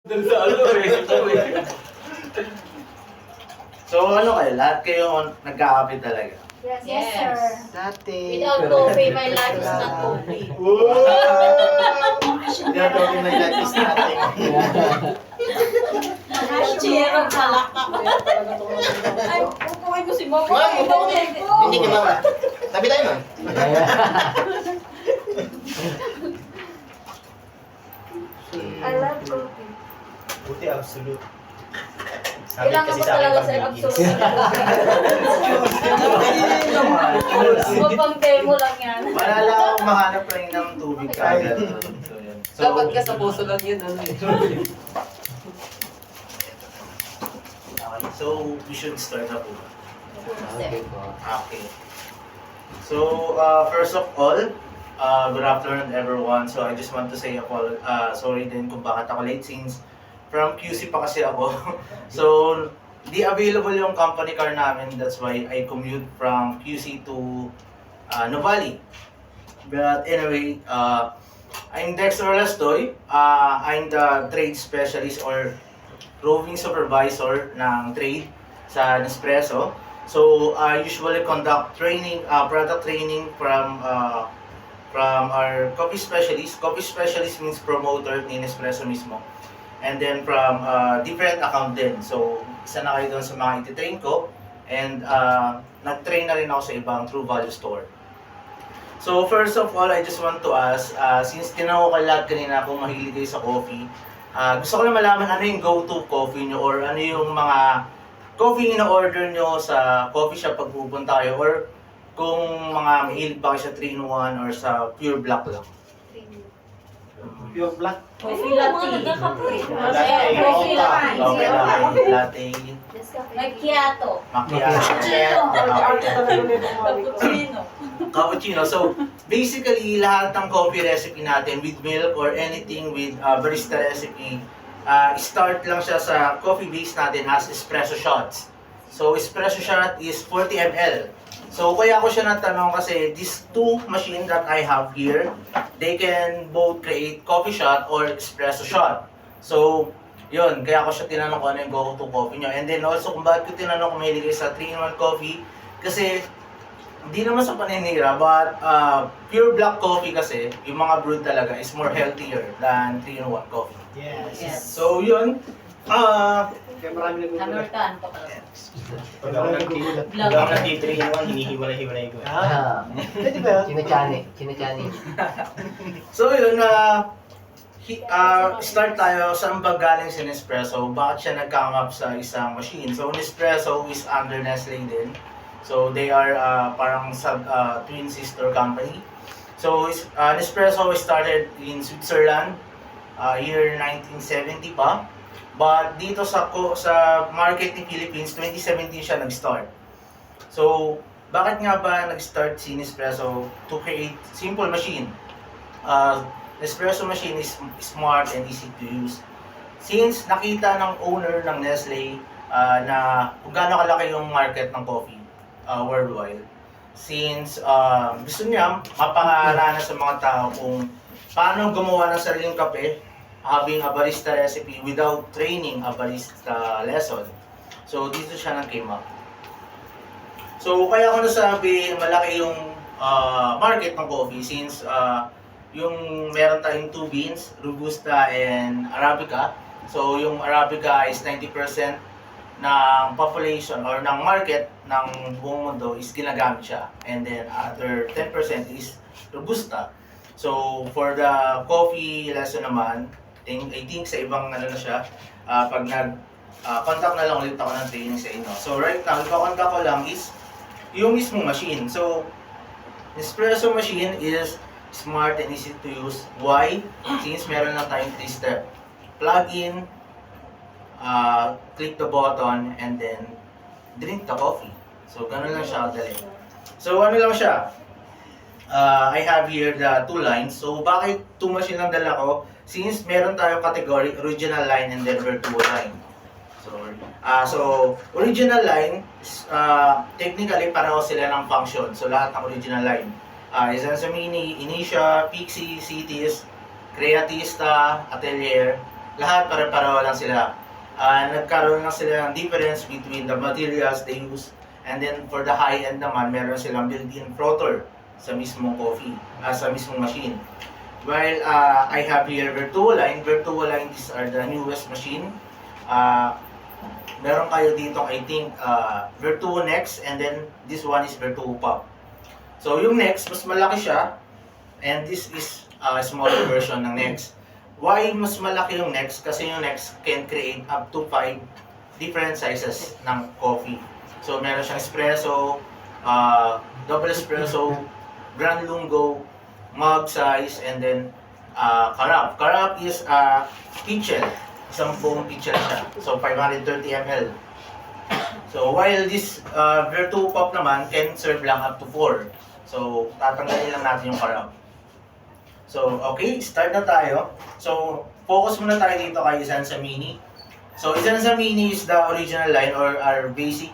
Dun sa ano, ito eh. So ano kayo? Lahat kayo nagkakape talaga? Yes, Yes. sir. Dati. Without coffee, my life is not complete. Hindi ako yung nag-lapis natin. Chirong palaka. Ay, pupuin ko si Mom. Ay, hindi ka ba? Tabi tayo man. I love coffee. Buti absolute. Kailangan mo talaga sa absolute. Mapang demo lang yan. Malala akong mahanap lang ng tubig kagad. So, yun. So, Dapat ka sa puso lang yun, ano eh. okay, so we should start na po. Okay po. Okay. So, first of all, good afternoon everyone. So, I just want to say sorry din kung bakit ako late since from QC pa kasi ako. So, di available yung company car namin. That's why I commute from QC to Nuvali. But anyway, I'm Dexter Lastoy. I'm the trade specialist or roving supervisor ng trade sa Nespresso. So I usually conduct training, product training from our coffee specialist. Coffee specialist means promoter ni Nespresso mismo. And then from different account din. So isa na kayo doon sa mga iti-train ko. And nag-train na rin ako sa ibang True Value Store. So first of all, I just want to ask, since tinanong ko kayo lahat kanina kung mahilig kayo sa coffee, gusto ko lang malaman ano yung go-to coffee nyo or ano yung mga coffee na order nyo sa coffee shop pag pupunta kayo or kung mga mahilig ba kayo sa 3-in-1 or sa pure black lang. Pure black. Coffee latte. Coffee latte. Okay lang, latte, Macchiato. macchiato, Cappuccino. cappuccino. So basically, lahat ng coffee recipe natin with milk or anything with barista recipe, start lang siya sa coffee base natin as espresso shots. So espresso shot is 40 ml. So kaya ako siya natanong kasi these two machines that I have here, they can both create coffee shot or espresso shot. So yun, kaya ako siya tinanong kung ano yung go-to coffee nyo. And then also kung bakit ko tinanong kung mahilig kayo sa 3-in-1 coffee, kasi hindi naman sa paninira, but pure black coffee kasi, yung mga brewed talaga is more healthier than 3-in-1 coffee. Yes. So yun, Kaya marami Hammer nagbubulat. ka, antok ka. Pag ako nag-3 Vlog. in 1, hinihiwalay-hiwalay ko. Pwede ba? Chinachani. so yun, start tayo saan ba galing si Nespresso, bakit siya nag-come up sa isang machine. So Nespresso is under Nestle din. So they are parang twin sister company. So Nespresso started in Switzerland, year 1970 pa. But dito sa market ni Philippines, 2017 siya nag-start. So bakit nga ba nag-start si Nespresso to create simple machine? Nespresso machine is smart and easy to use. Since nakita ng owner ng Nestle na kung gaano kalaki yung market ng coffee worldwide, since gusto niya mapangaralan sa mga tao kung paano gumawa ng sariling kape, having a barista recipe without training a barista lesson. So dito siya nag-came up. So kaya ako nasabi malaki yung market ng coffee since yung meron tayong two beans, Robusta and Arabica. So yung Arabica is 90% ng population or ng market ng buong mundo is ginagamit siya. And then other 10% is Robusta. So for the coffee lesson naman, I think sa ibang ano na siya, pag contact na lang ulit ako ng training sa inyo. So right now, ipakontact ko lang is yung mismong machine. So Nespresso machine is smart and easy to use. Why? Since meron lang tayong 3-step. Plug in, click the button, and then drink the coffee. So ganun lang siya kadali. So ano lang siya? I have here the two lines. So bakit two machine lang dala ko? Since meron tayong category, original line and then virtual line. So original line, technically pareho sila ng function. So lahat ng original line. Isenza Mini, Initia, Pixie, Cities, Creatista, Atelier, lahat pare-pareho lang sila. Nagkaroon lang sila ng difference between the materials they use, and then for the high-end naman, meron silang built-in frother sa mismong coffee, sa mismong machine. While I have here Virtuoline. Virtuoline, these are the newest machine. Meron kayo dito, I think, Virtuo Next, and then this one is Virtuo Pop. So yung Next, mas malaki siya, and this is a smaller version ng Next. Why mas malaki yung Next? Kasi yung Next can create up to 5 different sizes ng coffee. So meron siyang espresso, double espresso, Grand Lungo, mug size, and then Carap. Carap is pitchel. Isang buong pitchel siya. So 530 ml. So while this Virtuo Pop naman can serve lang up to 4. So tatanggalin lang natin yung Carap. So okay, start na tayo. So focus muna tayo dito kay Isansa Mini. So Isansa Mini is the original line or our basic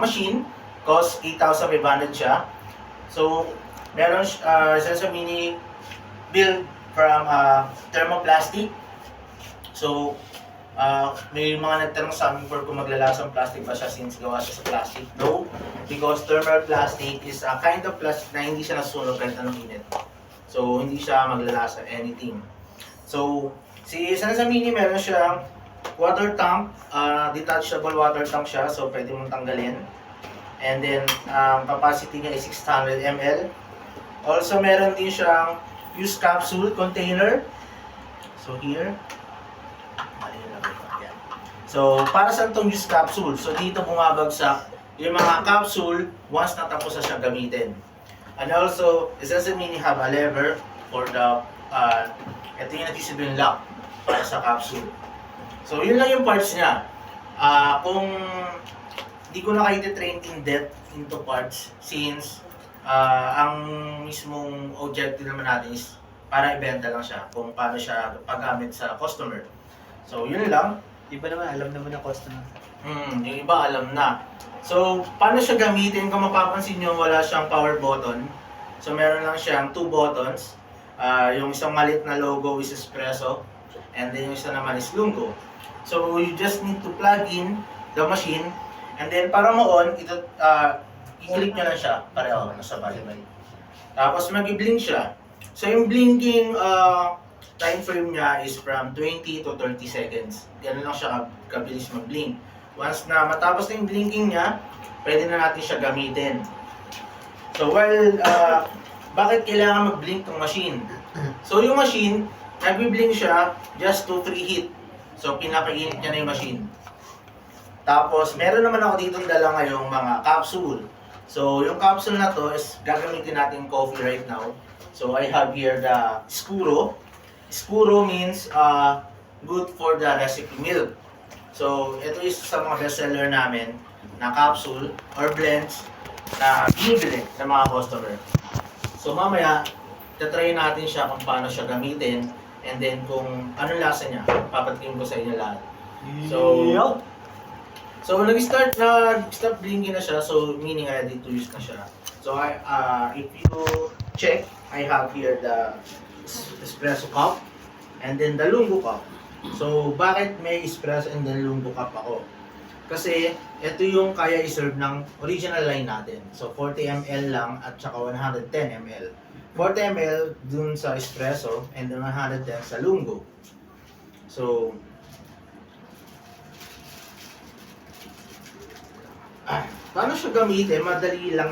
machine. Cost 8,500 siya. So meron Isansa Mini built from thermoplastic. So may mga nagtanong sa amin kung maglalasang plastic ba siya since gawa siya sa plastic. No, because thermoplastic is a kind of plastic na hindi siya nasusunog kahit anong init. So hindi siya maglalasa anything. So si Isansa Mini meron siyang water tank, detachable water tank siya, so pwede mong tanggalin. And then capacity niya is 600 ml. Also meron din siyang use capsule container. So here. So para sa itong use capsule, so dito bumabagsak yung mga capsule once natapos na siyang gamitin. And also, Isansa Mini have a lever for the, ito yung nagsisilbing lock para sa capsule. So yun lang yung parts niya. Kung di ko na kayo train in depth into parts since ang mismong objective naman natin is para ibenta lang siya kung paano siya paggamit sa customer. So yun lang. Iba naman, alam naman ng customer. Yung iba alam na. So paano siya gamitin? Kung mapapansin nyo, wala siyang power button. So meron lang siyang 2 buttons. Yung isang maliit na logo is espresso, and then yung isa naman is lungo. So you just need to plug in the machine, and then para mo-on, i-click nyo lang siya, pareho, nasa bali. Tapos mag-blink siya. So yung blinking time frame niya is from 20 to 30 seconds. Ganun lang siya kabilis mag-blink. Once na matapos na yung blinking niya, pwede na natin siya gamitin. So while, bakit kailangan mag-blink ng machine? So yung machine, nagbi-blink siya just to preheat. So pinapainit niya na yung machine. Tapos meron naman ako dito dala ngayong mga capsule. So yung capsule na to is gagamitin natin coffee right now. So I have here the Scuro. Scuro means good for the recipe milk. So ito is sa mga bestseller namin na capsule or blends na binibili ng mga customer. So mamaya, tatry natin siya kung paano siya gamitin, and then kung anong lasa niya, papatikin ko sa inyo lahat. So nag-start blinking na siya, so meaning ready to use na siya. So if you check, I have here the espresso cup and then the lungo cup. So bakit may espresso and then lungo cup ako? Kasi ito yung kaya i-serve ng original line natin. So 40 ml lang at saka 110 ml. 40 ml dun sa espresso and then 110 sa lungo. So paano siya gamitin? Madali lang.